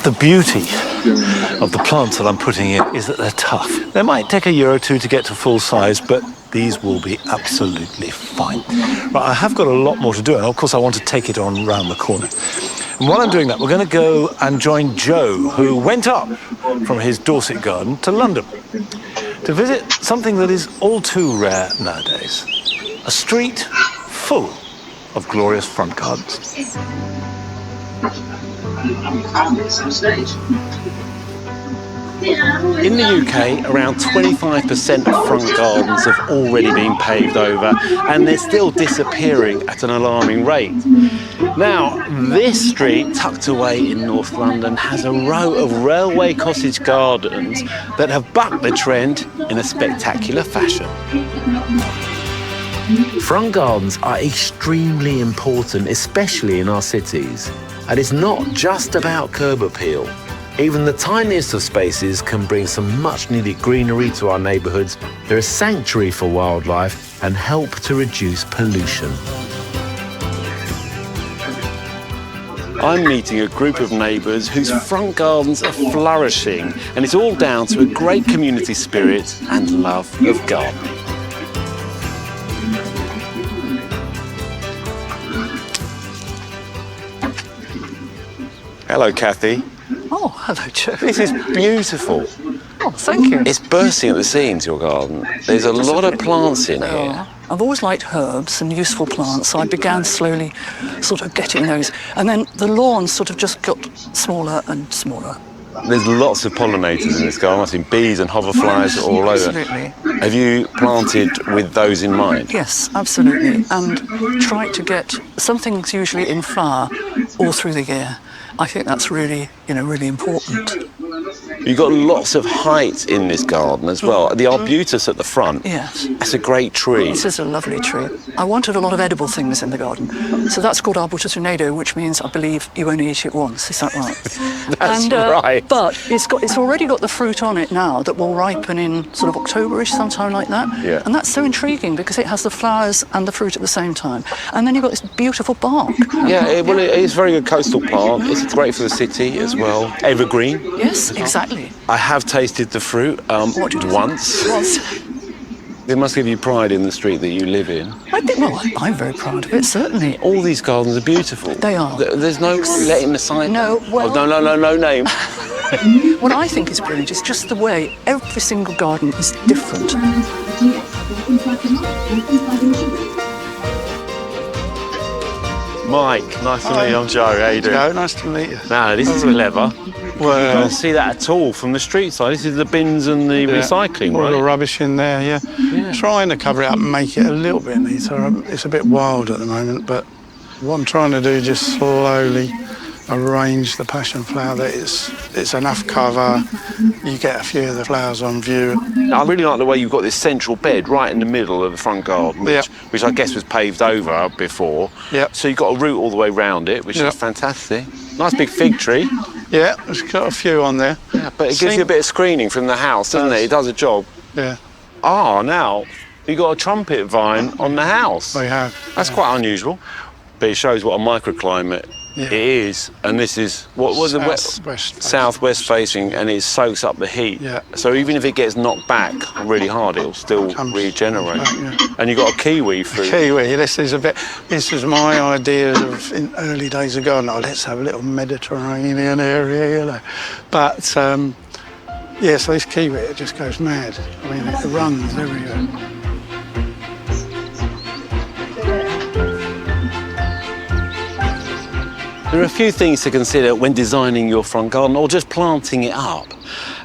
The beauty of the plants that I'm putting in is that they're tough. They might take a year or two to get to full size, but these will be absolutely fine. Right, I have got a lot more to do, and of course I want to take it on round the corner. And while I'm doing that, we're going to go and join Joe, who went up from his Dorset garden to London to visit something that is all too rare nowadays. A street full of glorious front gardens. In the UK, around 25% of front gardens have already been paved over, and they're still disappearing at an alarming rate. Now, this street, tucked away in North London, has a row of railway cottage gardens that have bucked the trend in a spectacular fashion. Front gardens are extremely important, especially in our cities. And it's not just about curb appeal. Even the tiniest of spaces can bring some much-needed greenery to our neighbourhoods. They're a sanctuary for wildlife and help to reduce pollution. I'm meeting a group of neighbours whose front gardens are flourishing, and it's all down to a great community spirit and love of gardening. Hello, Kathy. Oh, hello, Joe. This is beautiful. Oh, thank you. It's bursting at the seams, your garden. There's a lot of plants in here. I've always liked herbs and useful plants, so I began slowly sort of getting those. And then the lawns sort of just got smaller and smaller. There's lots of pollinators in this garden. I've seen bees and hoverflies all over. Absolutely. Have you planted with those in mind? Yes, absolutely. And try to get some things usually in flower all through the year. I think that's really, really important. You've got lots of height in this garden as well. The arbutus at the front, yes, that's a great tree. This is a lovely tree. I wanted a lot of edible things in the garden. So that's called arbutus unado, which means, I believe, you only eat it once. Is that right? That's right. But it's already got the fruit on it now that will ripen in sort of Octoberish, sometime like that. Yeah. And that's so intriguing because it has the flowers and the fruit at the same time. And then you've got this beautiful bark. Yeah, it is a very good coastal plant. It's great for the city as well. Evergreen. Yes, exactly. I have tasted the fruit once. It must give you pride in the street that you live in. I'm very proud of it, certainly. All these gardens are beautiful. They are. There's no letting the sign. No, well... Oh, no name. What I think is brilliant is just the way every single garden is different. Mike, nice to meet you. I'm Joe. How you doing? Joe, nice to meet you. No, this is clever. Well, you can't see that at all from the street side. This is the bins and the recycling, all right? the rubbish in there, yeah. Trying to cover it up and make it a little bit neater. It's a bit wild at the moment, but what I'm trying to do, just slowly arrange the passion flower that it's enough cover. You get a few of the flowers on view. I really like the way you've got this central bed right in the middle of the front garden, which I guess was paved over before. Yeah. So you've got a route all the way round it, which is fantastic. Nice big fig tree. Yeah, it's got a few on there. Yeah, but it gives you a bit of screening from the house, doesn't it? It does a job. Yeah. Now you've got a trumpet vine on the house. We have. That's quite unusual, but it shows what a microclimate it is. And this is, what was it? Southwest facing, and it soaks up the heat. Yeah. So even if it gets knocked back really hard, it'll still regenerate. And you've got a kiwi fruit. Kiwi, this is my idea of, in early days of gardening, let's have a little Mediterranean area, But, so this kiwi, it just goes mad. I mean, it runs everywhere. There are a few things to consider when designing your front garden or just planting it up.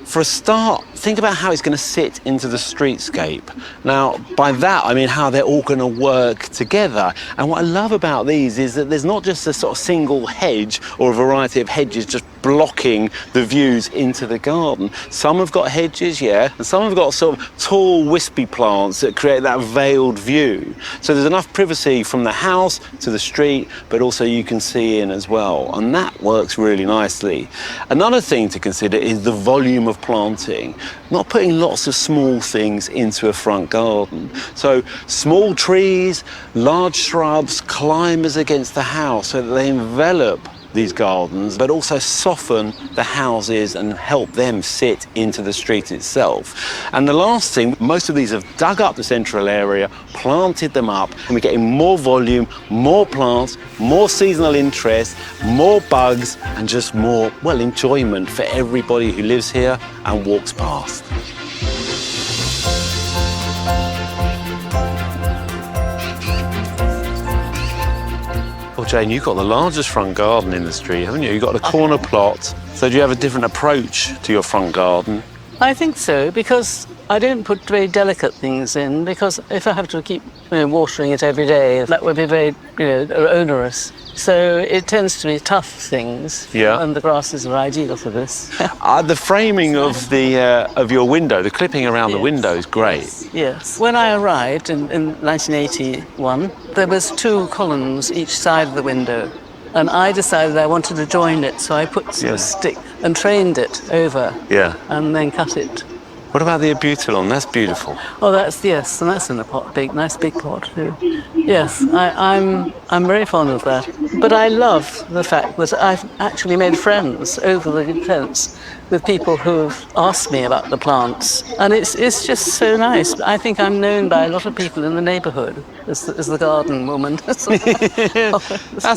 For a start, think about how it's going to sit into the streetscape. Now, by that, I mean how they're all going to work together. And what I love about these is that there's not just a sort of single hedge or a variety of hedges just blocking the views into the garden. Some have got hedges, and some have got sort of tall, wispy plants that create that veiled view. So there's enough privacy from the house to the street, but also you can see in as well. And that works really nicely. Another thing to consider is the volume of planting. Not putting lots of small things into a front garden. So small trees, large shrubs, climbers against the house so that they envelop these gardens, but also soften the houses and help them sit into the street itself. And the last thing, most of these have dug up the central area, planted them up, and we're getting more volume, more plants, more seasonal interest, more bugs, and just more, well, enjoyment for everybody who lives here and walks past. Well, Jane, you've got the largest front garden in the street, haven't you? You've got a corner plot. So do you have a different approach to your front garden? I think so, because I don't put very delicate things in, because if I have to keep watering it every day, that would be very onerous. So it tends to be tough things, and the grasses are ideal for this. The framing of your window, the clipping around the window is great. Yes. When I arrived in 1981, there was 2 columns each side of the window. And I decided I wanted to join it, so I put a stick and trained it over, and then cut it. What about the abutilon? That's beautiful. Oh, yes, and that's in a pot, nice big pot too. Yes, I'm very fond of that. But I love the fact that I've actually made friends over the fence with people who've asked me about the plants, and it's just so nice. I think I'm known by a lot of people in the neighbourhood as the garden woman. That's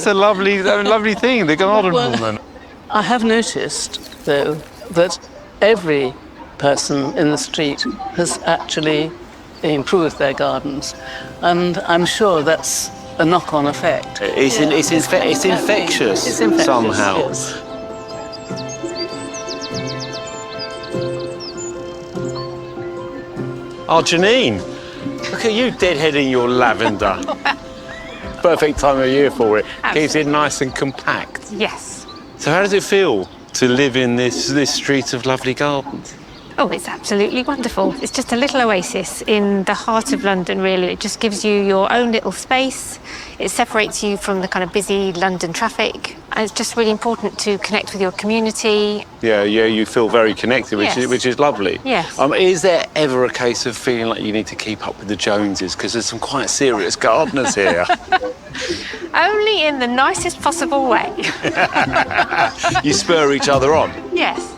a lovely thing, the garden woman. I have noticed, though, that every person in the street has actually improved their gardens, and I'm sure that's a knock-on effect. It's infectious somehow. Yes. Oh, Janine, look at you deadheading your lavender. Perfect time of year for it. Absolutely. Keeps it nice and compact. Yes. So how does it feel to live in this street of lovely gardens? Oh, it's absolutely wonderful. It's just a little oasis in the heart of London, really. It just gives you your own little space. It separates you from the kind of busy London traffic. And it's just really important to connect with your community. Yeah, you feel very connected, which is lovely. Yes. Is there ever a case of feeling like you need to keep up with the Joneses? Because there's some quite serious gardeners here. Only in the nicest possible way. You spur each other on? Yes.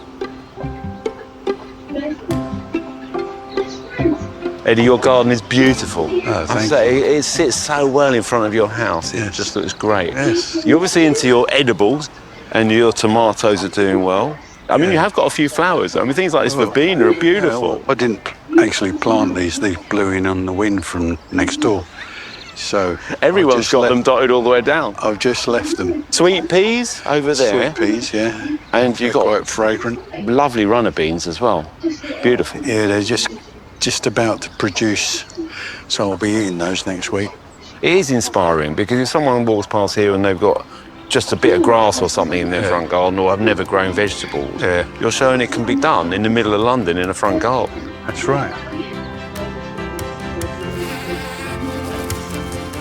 Eddie, your garden is beautiful. Oh, thank you. It sits so well in front of your house. Yes. It just looks great. Yes. You're obviously into your edibles, and your tomatoes are doing well. I mean, you have got a few flowers. I mean, things like this verbena are beautiful. I didn't actually plant these. They blew in on the wind from next door. So Everyone's got them dotted all the way down. I've just left them. Sweet peas over there. Sweet peas, yeah. And you've got quite fragrant. lovely runner beans as well. Beautiful. Yeah, they're just about to produce, so I'll be eating those next week. It is inspiring, because if someone walks past here and they've got just a bit of grass or something in their front garden, or have never grown vegetables, you're showing it can be done in the middle of London in a front garden. That's right.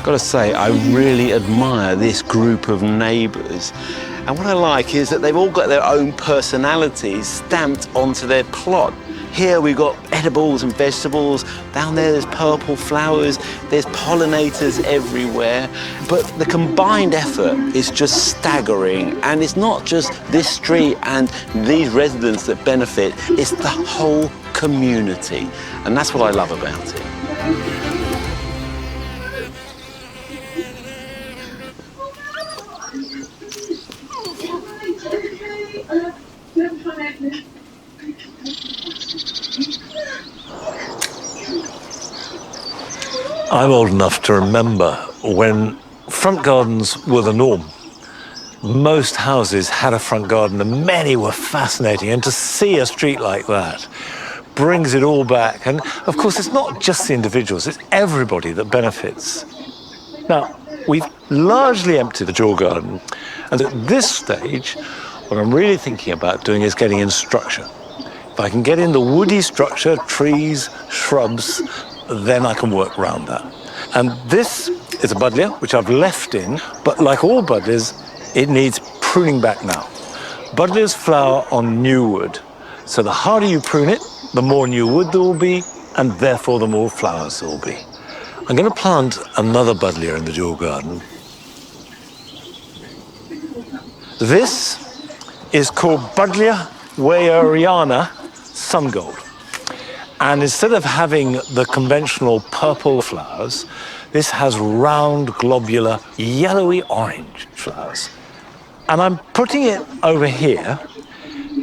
Got to say, I really admire this group of neighbours. And what I like is that they've all got their own personalities stamped onto their plot. Here we've got edibles and vegetables. Down there there's purple flowers. There's pollinators everywhere. But the combined effort is just staggering. And it's not just this street and these residents that benefit, it's the whole community. And that's what I love about it. I'm old enough to remember when front gardens were the norm. Most houses had a front garden and many were fascinating, and to see a street like that brings it all back. And of course, it's not just the individuals, it's everybody that benefits. Now, we've largely emptied the jaw garden, and at this stage, what I'm really thinking about doing is getting in structure. If I can get in the woody structure, trees, shrubs, then I can work around that. And this is a buddleia, which I've left in, but like all buddleias, it needs pruning back now. Buddleias flower on new wood, so the harder you prune it, the more new wood there will be, and therefore the more flowers there will be. I'm going to plant another buddleia in the dual garden. This is called Buddleia weyeriana sun gold. And instead of having the conventional purple flowers, this has round, globular, yellowy orange flowers. And I'm putting it over here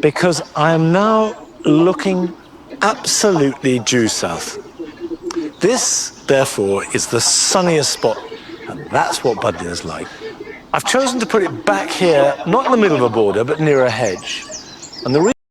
because I am now looking absolutely due south. This, therefore, is the sunniest spot, and that's what Buddleia is like. I've chosen to put it back here, not in the middle of a border, but near a hedge. And the